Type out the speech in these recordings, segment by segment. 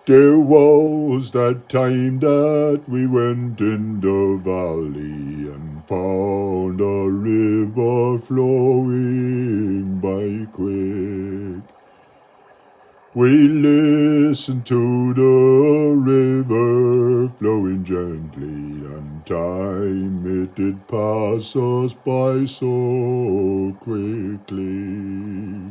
There was that time that we went in the valley and found a river flowing by quick. We listened to the river flowing gently, and time it did pass us by so quickly.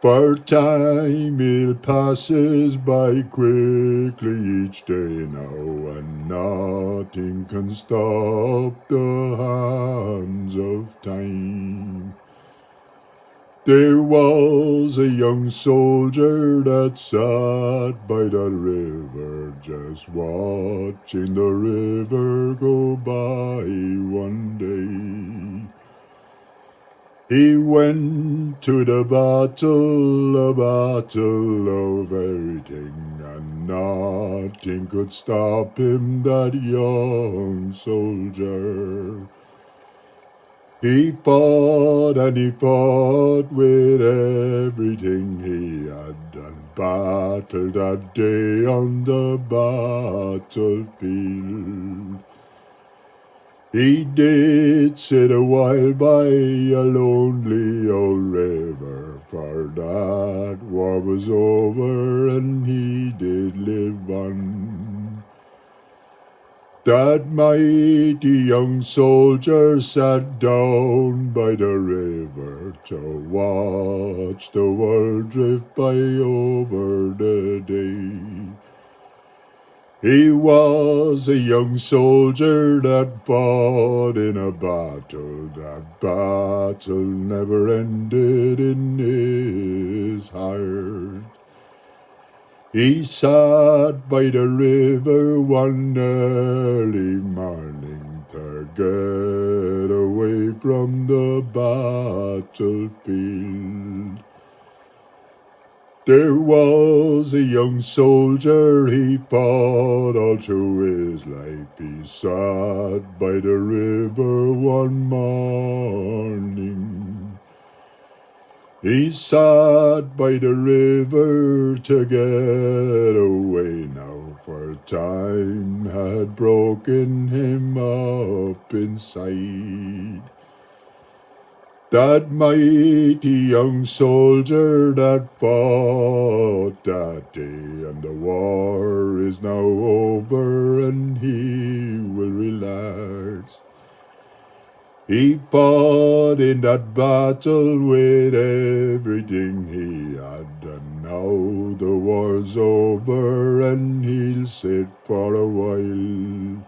For time it passes by quickly each day now, and nothing can stop the hands of time. There was a young soldier that sat by the river, just watching the river go by one day. He went to the battle, a battle of everything, and nothing could stop him, that young soldier. He fought and he fought with everything he had, and battled that day on the battlefield. He did sit a while by a lonely old river, for that war was over and he did live on. That mighty young soldier sat down by the river to watch the world drift by over the day. He was a young soldier that fought in a battle. That battle never ended in his heart. He sat by the river one early morning to get away from the battlefield. There was a young soldier, he fought all through his life. He sat by the river one morning. He sat by the river to get away now, for time had broken him up inside. That mighty young soldier that fought that day, and the war is now over and he will relax. He fought in that battle with everything he had, and now the war's over and he'll sit for a while.